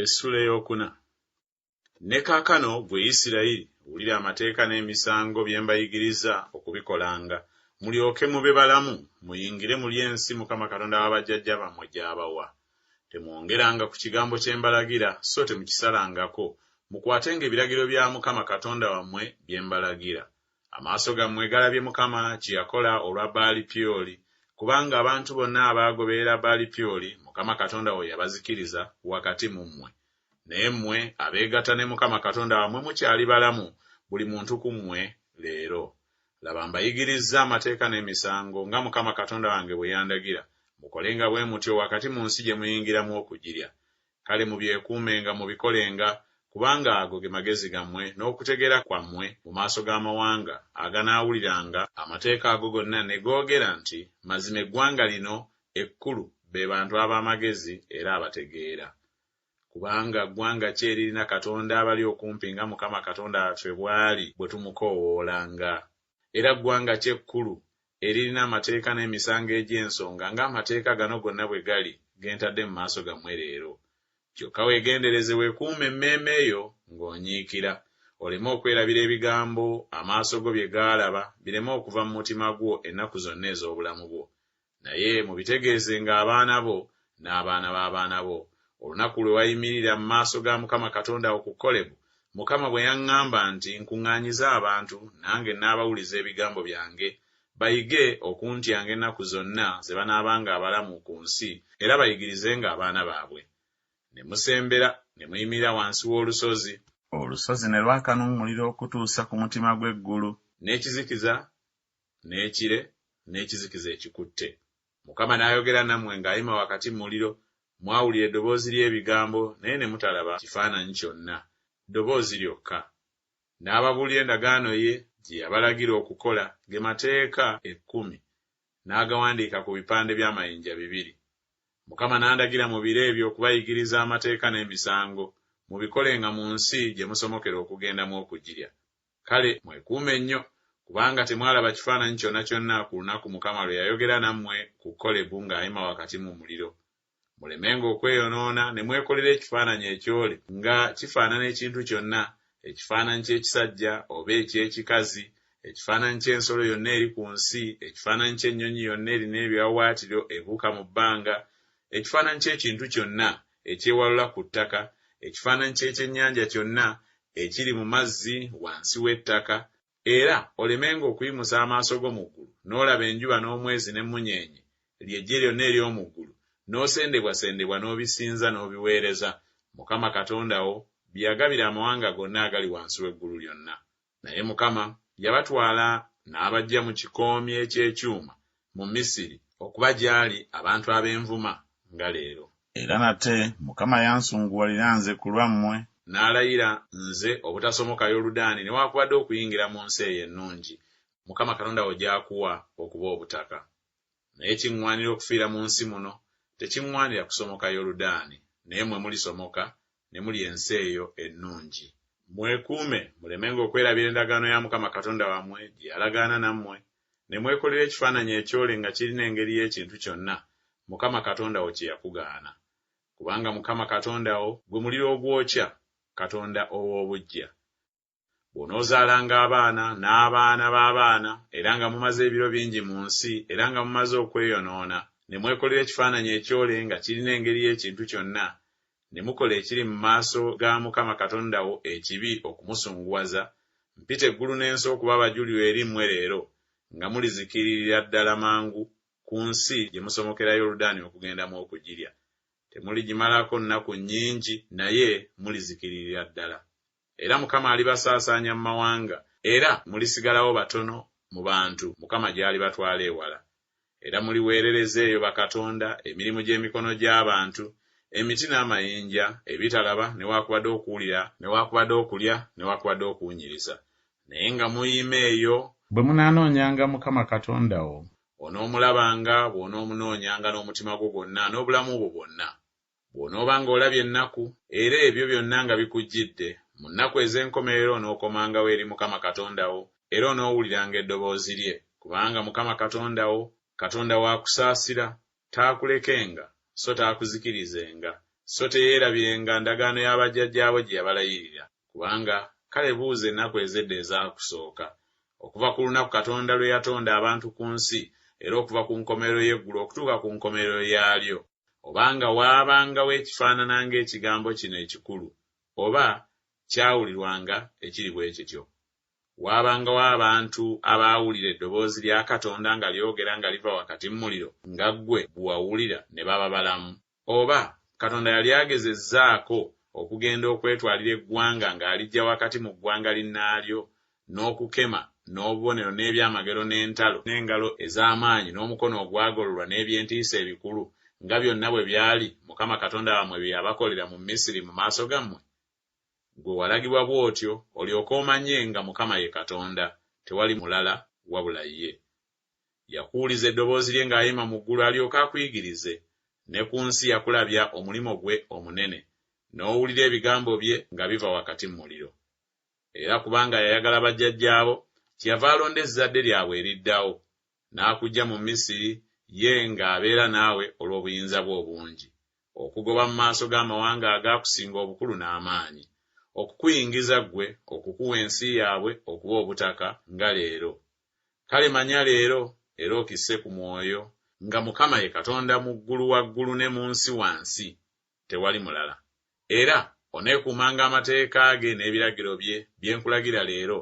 Essula ey'okuna. Ne kaakano gwe Isirayiri wulira amateeka n'emisango bye mbayigiriza okubikolanga, mulyoke mube balamu, muyingire mulye ensi Mukama Katonda wa bajjajja bammwe gy'abawa. Temwongeranga ku kigambo kye mbalagira, so temukisalangako, mukwatenga ebiragiro bya Mukama Katonda wammwe bye mbalagira. Amaaso gammwe galabye Mukama kye yakola olwa Baali Pyoli, kubanga abantu bonna abaagoberera Baali Pyoli, Mukama Katonda we yabazikiriza wakati mu mmwe. Naye mmwe abeegatta ne Mukama Katonda wammwe mukyali balamu, buli muntu ku mmwe leero. Laba mbayigirizza amateeka n'emisango nga Mukama Katonda wange bwe yandagira, mukolenga bwe mutyo wakati mu nsi gye muyingiramu okugirya. Kale mubyekuumenga mubikolenga, kubanga ago ge magezi gammwe n'okutegeera kwammwe mu maaso g'amawanga aganaawuliranga amateeka ago gonna ne googera nti, mazima eggwanga lino ekkulu be bantu ab'amagezi era abategeera. Kubanga ggwanga ki eririna Katonda abali okumpi nga Mukama Katonda waffe bw'ali bwe tumukoowoolanga? Era ggwanga ki ekkulu eririna amateeka n'emisango egy'ensonga ng'amateeka gano gonna bwe gali gentadde mu maaso gammwe leero? Kyokka weegendereze weekuume emmeeme eyo ng'onyiikira, oleme okwerabira ebigambo amaaso go bye gaalaba, bireme okuva mu mutima gwo ennaku zonna ez'obulamu bwo. Naye mubitegeezenga abaana bo n'abaana b'abaana bo. Olunaku lwe wayimirira mu maaso ga Mukama Katonda ku Kolebu, Mukama bwe yaŋŋamba nti nkuŋŋaanyize abantu, nange n'abawuliza ebigambo byange, bayige okuntyanga ennaku zonna ze banaabanga abalamu ku nsi, era bayigirizenga abaana baabwe. Ne musembera ne muyimirira wansi w'olusozi. Olusozi ne lwaka n'omuliro okutuusa ku mutima gw'eggulu, n'ekizikiza, n'ekire, n'ekizikiza ekikutte. Mukama n'ayogera nammwe ng'ayima wakati mu muliro. Mwawulira eddoboozi ly'ebigambo, naye ne mutalaba kifaananyi kyonna, ddoboozi lyokka. N'ababuulira endagaano ye gye yabalagira okukola, ge mateeka 10, n'agawandiika ku bipande by'amayinja 2. Mukama n'andagira mu biro ebyo okubayigiriza amateeka n'emisango, mubikolenga mu nsi gye musomokera okugendamu okugirya. Kale mwekuume nnyo, kubanga temwalaba kifaananyi kyonna kyonna ku lunaku Mukama lwe yayogera nammwe ku Kolebu ng'ayima wakati mu muliro. Mulemenga okweyonoona ne mwekolera ekifaananyi ekyole nga kifaanana ekintu kyonna, ekifaananyi ky'ekisajja oba eky'ekikazi, ekifaananyi ky'ensolo yonna eri ku nsi, ekifaananyi ky'ennyonyi yonna erina ebiwawaatiro ebuuka mu bbanga, ekifaananyi ky'ekintu kyonna ekyewalula ku ttaka, ekifaananyi ky'ekyennyanja kyonna ekiri mu mazzi wansi w'ettaka. Era olemenga okuyimusa amaaso go mu ggulu n'olaba enjuba n'omwezi n'emmunyeenye, ly'eggye lyonna ery'omu ggulu, n'osendebwasendebwa n'obisinza n'obiweereza Mukama Katonda wo byagabira amawanga gonna agali wansi w'eggulu lyonna. Naye Mukama yabatwala n'abaggya mu kikoomi eky'ekyuma mu Misiri okuba gy'ali abantu ab'envuma nga leero. Era nate Mukama yansunguwalira nze ku lwammwe, n'alayira nze obutasomoka Yoludaani newaakubadde okuyingira mu nsi eyo ennungi Mukama Katonda wo gy'akuwa okuba obutaka. Naye kiŋŋwanira okufiira mu nsi muno, tekiŋŋwanira kusomoka Yoludaani, naye mwe mulisomoka ne muli ensi eyo ennungi. Mwekuume mulemenga okwerabira endagaano ya Mukama Katonda wammwe gye yalagaana nammwe, ne mwekolera ekifaananyi ekyole nga kirina engeri y'ekintu kyonna Mukama Katonda wo kye yakugaana. Kubanga Mukama Katonda wo gwe muliro ogwokya, Katonda ow'obuggya. Bw'onoozaalanga abaana n'abaana b'abaana, era nga mumaze ebiro bingi mu nsi, era nga mumaze okweyonoona, ne mwekolera ekifaananyi ekyole nga kirina engeri y'ekintu kyonna, ne mukola ekiri mu maaso ga Mukama Katonda wo ekibi okumusunguwaza, mpita eggulu n'ensi okuba abajulirwa eri mmwe leero, nga mulizikiririra ddala mangu ku nsi gye musomokera Yoludaani okugendamu okugirya. Temuligimalako nnaku nnyingi, naye mulizikiririra ddala. Era Mukama alibasaasaanya mu mawanga, era mulisigalawo batono mu bantu Mukama gy'alibatwala ewala. Era muliweerereza eyo bakatonda, emirimu gy'emikono gy'abantu, emiti n'amayinja, ebitalaba newaakubadde okuwulira, newaakubadde okulya, newaakubadde okuwunyiriza. Naye nga muyima eyo bwe munaanoonyanga Mukama Katonda wo, onoomulabanga bw'onoomunoonyanga n'omutima gwo gwonna n'obulamu bwo bwonna. Bw'onoobanga olabye ennaku, era ebyo byonna nga bikujjidde, mu nnaku ez'enkomerero onookomangawo eri Mukama Katonda wo, era onoowuliranga eddoboozi lye, kubanga Mukama Katonda wo, Katonda wa kusaasira, taakulekenga so taakuzikirizenga, so teyeerabirenga ndagaano y'abajjajjaabo gye yabalayirira, kubanga kale buuza ennaku ez'edda ezaakusooka, okuva ku lunaku Katonda lwe yatonda abantu ku nsi, era okuva ku nkomerero y'eggulu okutuuka ku nkomerero yaalyo, obanga waabangawo ekifaanana ng'ekigambo kino ekikulu, oba kyawulirwanga ekiri bwe kityo. Waabangawo abantu abaawulira eddoboozi lya Katonda nga lyogera nga liva wakati mu muliro, nga ggwe bw'owulira ne baba balamu. Oba Katonda yali agezezzaako okugenda okwetwalira eggwanga ng'aliggya wakati mu ggwanga linnaalyo, n'okukema n'obubonero n'ebyamagero n'entalo n'engalo ez'amaanyi n'omukono ogwagololwa n'ebyentiisa ebikulu, nga byonna bwe byali Mukama Katonda wammwe bye yabakolera mu Misiri mu maaso gammwe? Gwe walagibwa bw'otyo olyoke omanye nga Mukama ye Katonda, tewali mulala wabula ye. Yakuwuliza eddoboozi lye ng'ayima mu ggulu alyoke akuyigirize, ne ku nsi yakulabya omulimo gwe omunene, n'owulira ebigambo bye nga biva wakati mu muliro. Era kubanga yayagala bajjajjaabo, kyeyava alonda ezzadde lyabwe eriddawo, n'akuggya mu Misiri, ye ng'abeera naawe olw'obuyinza bwe obungi, okugoba mu maaso g'amawanga agaakusinga obukulu n'amaanyi, okukuyingiza ggwe okukuwa ensi yaabwe okuba obutaka nga leero. Kale manya leero, era okisse ku mwoyo, nga Mukama ye Katonda mu ggulu waggulu ne mu nsi wansi, tewali mulala. Era oneekuumanga amateeka ge n'ebiragiro bye bye nkulagira leero,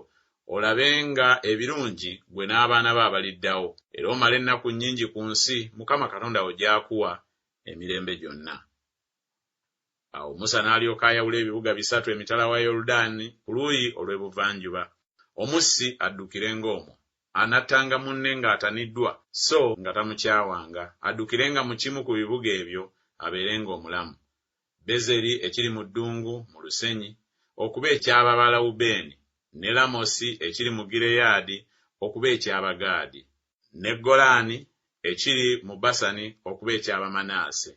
olabenga ebirungi gwe n'abaana be abaliddawo, era omale ennaku nnyingi ku nsi Mukama Katonda wo gy'akuwa emirembe gyonna. Awo Musa n'alyoka ayawula ebibuga 3 emitala wa Yoludaani ku luuyi olw'ebuvanjuba. Omussi addukirenga omwo, anattanga munne ng'ataniddwa so nga tamukyawanga, addukirenga mu kimu ku bibuga ebyo abeerenga omulamu. Bezeri ekiri mu ddungu mu lusenyi okuba eky'Abalawubeeni, ne Lamosi ekiri mu Gireyaadi okuba eky'Abagaadi, ne Golaani ekiri mu Basani okuba eky'Abamanaase.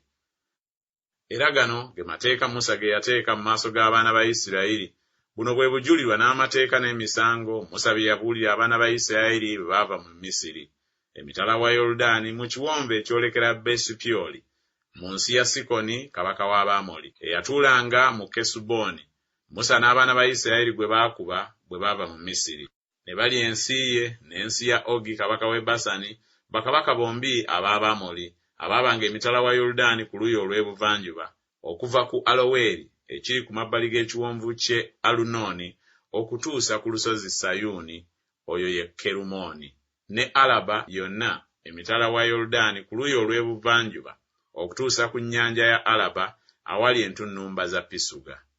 Era gano ge mateeka Musa ge yateeka mu maaso g'abaana ba Isirayiri. Buno bwe bujulirwa n'amateeka n'emisango Musa bye yabuulira abaana ba Isirayiri bwe baava mu Misiri, emitala wa Yoludaani mu kiwonvu ekyolekera Besupyoli, mu nsi ya Sikoni kabaka w'Abamoli, eyatuulanga mu Kesuboni. Musa n'abaana ba Isirayiri gwe baakuba bwe baava mu Misiri, ne balya ensi ye n'ensi ya Ogi kabaka w'e Basani, bakabaka bombi ab'Abamoli, abaabanga emitala wa Yoludaani ku luuyi olw'ebuvanjuba, okuva ku Aloweri ekiri ku mabbali g'ekiwonvu ky'e Alunooni okutuusa ku lusozi Sayuuni, oyo ye Kerumooni, ne Alaba yonna emitala wa Yoludaani ku luuyi olw'ebuvanjuba okutuusa ku nnyanja ya Alaba awali entunnumba za Pisuga.